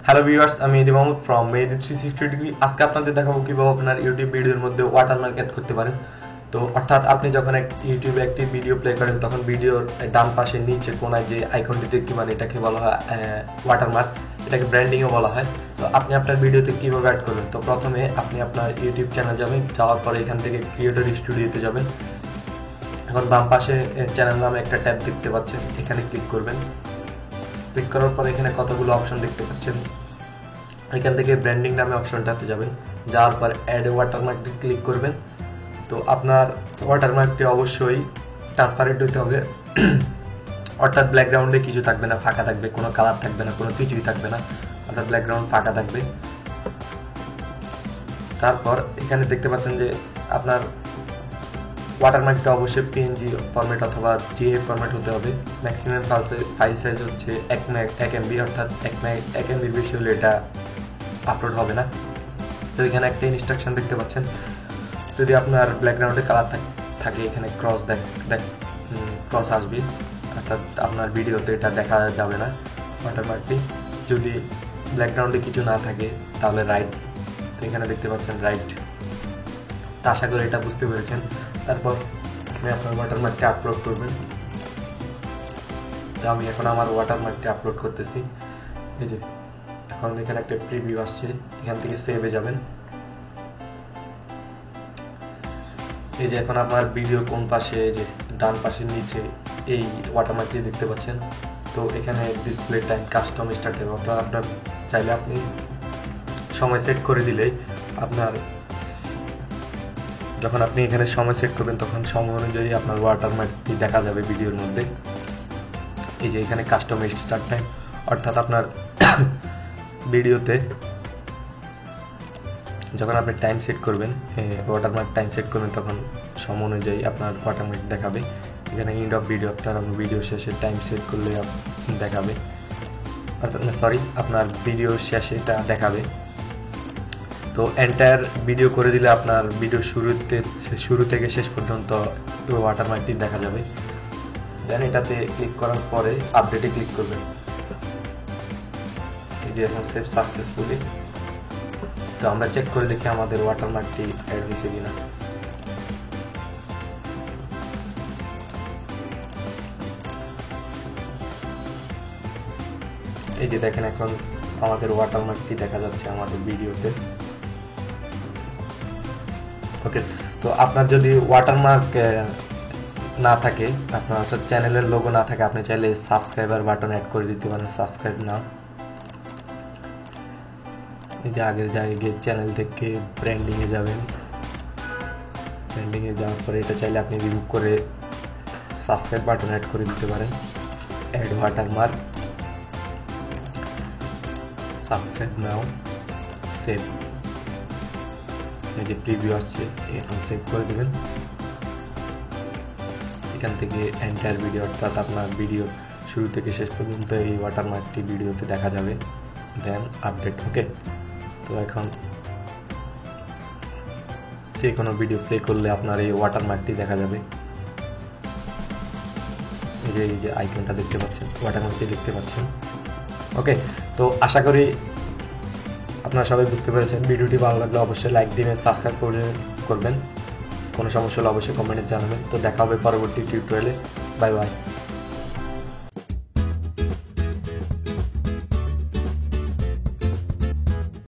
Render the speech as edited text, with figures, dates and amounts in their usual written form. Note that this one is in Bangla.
হ্যালো ভিউয়ার্স, আমি এদি মাহমুদ ফ্রম মেহেদি 360 ডিগ্রি। আজকে আপনাদের দেখাবো কিভাবে আপনার ইউটিউব ভিডিওর মধ্যে ওয়াটারমার্ক অ্যাড করতে পারেন। তো অর্থাৎ আপনি যখন ইউটিউবে একটি ভিডিও প্লে করেন তখন ভিডিওর ডান পাশে নিচে কোনায় যে আইকনটি দেখতে পান এটাকে বলা হয় ওয়াটারমার্ক, এটাকে ব্র্যান্ডিংও বলা হয়। তো আপনি আপনার ভিডিওতে কীভাবে অ্যাড করবেন, তো প্রথমে আপনি আপনার ইউটিউব চ্যানেল যাবেন, যাওয়ার পরে এখান থেকে ক্রিয়েটর স্টুডিওতে যাবেন। এখন বাম পাশে চ্যানেল নামে একটা ট্যাব দেখতে পাচ্ছেন, এখানে ক্লিক করবেন। ক্লিক করার পর এখানে কতগুলো অপশন দেখতে পাচ্ছেন, এখান থেকে ব্র্যান্ডিং নামে অপশনটাতে যাবেন, যাওয়ার পর অ্যাড ওয়াটারমার্কটি ক্লিক করবেন। তো আপনার ওয়াটারমার্কটি অবশ্যই ট্রান্সপারেন্ট হতে হবে, অর্থাৎ ব্যাকগ্রাউন্ডে কিছু থাকবে না, ফাঁকা থাকবে, কোনো কালার থাকবে না, কোনো কিছুই থাকবে না, অর্থাৎ ব্যাকগ্রাউন্ড ফাঁকা থাকবে। তারপর এখানে দেখতে পাচ্ছেন যে আপনার ওয়াটারমার্কটা অবশ্যই পিএনজি ফরম্যাট অথবা জিএফ ফরম্যাট হতে হবে। ম্যাক্সিমাম ফাইল সাইজ হচ্ছে 1 MB, অর্থাৎ 1 MB বেশি হলে এটা আপলোড হবে না। তো এখানে একটা ইনস্ট্রাকশন দেখতে পাচ্ছেন, যদি আপনার ব্যাকগ্রাউন্ডে কালার থাকে এখানে ক্রস আসবে, অর্থাৎ আপনার ভিডিওতে এটা দেখা যাবে না ওয়াটারমার্কটি। যদি ব্যাকগ্রাউন্ডে কিছু না থাকে তাহলে রাইট, তো এখানে দেখতে পাচ্ছেন রাইট। তো আশা করি এটা বুঝতে পেরেছেন। তারপর আপনি আপনার ওয়াটারমার্কটি আপলোড করবেন। তো আমি এখন আমার ওয়াটারমার্কটি আপলোড করতেছি। এই যে এখন এখানে একটা প্রিভিউ আসছে, এখান থেকে সেভে যাবেন। এই যে এখন আপনার ভিডিও কোন পাশে, যে ডান পাশের নিচে এই ওয়াটারমার্কটি দেখতে পাচ্ছেন। তো এখানে ডিসপ্লে টাইম কাস্টম স্টার্ট দেবে, অর্থাৎ আপনার চাইলে আপনি সময় সেট করে দিলেই আপনার যখন আপনি এখানে সময় সেট করবেন তখন সময় অনুযায়ী আপনার ওয়াটারমার্কটি দেখা যাবে ভিডিওর মধ্যে। এই যে এখানে কাস্টম স্টার্ট টাইম, অর্থাৎ আপনার ভিডিওতে যখন আপনি টাইম সেট করবেন, ওয়াটারমার্ক টাইম সেট করবেন, তখন সময় অনুযায়ী আপনার ওয়াটারমার্ক দেখাবে। এখানে এন্ড অফ ভিডিও, আপনার ভিডিও শেষে টাইম সেট করলে দেখাবে, অর্থাৎ সরি আপনার ভিডিও শেষে এটা দেখাবে। তো এন্টায়ার ভিডিও করে দিলে আপনার ভিডিও শুরু থেকে শেষ পর্যন্ত ওয়াটারমার্কটি দেখা যাবে। দেন এটাতে ক্লিক করার পরে আপডেটে ক্লিক করবেন। এই যে এখন সেভ সাকসেসফুলি। তো আমরা চেক করে দেখি আমাদের ওয়াটারমার্কটি অ্যাড হয়েছে কিনা। এই যে দেখেন এখন আমাদের ওয়াটারমার্কটি দেখা যাচ্ছে আমাদের ভিডিওতে। ওকে, তো আপনার যদি ওয়াটারমার্ক না থাকে, আপনার অর্থাৎ চ্যানেলের লোগো না থাকে, আপনি চাইলে সাবস্ক্রাইবার বাটন অ্যাড করে দিতে পারেন, সাবস্ক্রাইব নাও। এই যে আগের জায়গায় চ্যানেল থেকে ব্র্যান্ডিংয়ে যাবেন, ব্র্যান্ডিংয়ে যাওয়ার পরে এটা চাইলে আপনি রিমুভ করে সাবস্ক্রাইব বাটন অ্যাড করে দিতে পারেন। অ্যাড ওয়াটারমার্ক, সাবস্ক্রাইব নাও, সেভ। এই যে প্রিভিউ আসছে, এখন সেভ করে দেবেন। এখান থেকে এন্টায়ার ভিডিও, অর্থাৎ আপনার ভিডিও শুরু থেকে শেষ পর্যন্ত এই ওয়াটারমার্কটি ভিডিওতে দেখা যাবে। দেন আপডেট। ওকে, তো এখন যে কোনো ভিডিও প্লে করলে আপনার এই ওয়াটারমার্কটি দেখা যাবে। এই যে আইকনটা দেখতে পাচ্ছেন, ওয়াটারমার্কটি দেখতে পাচ্ছেন। ওকে, তো আশা করি আপনারা সবাই বুঝতে পেরেছেন। ভিডিওটি ভালো লাগলে অবশ্যই লাইক দিবেন, সাবস্ক্রাইব করবেন। কোনো সমস্যা হলে অবশ্যই কমেন্টে জানাবেন। তো দেখা হবে পরবর্তী টিউটোরিয়ালে। Bye bye.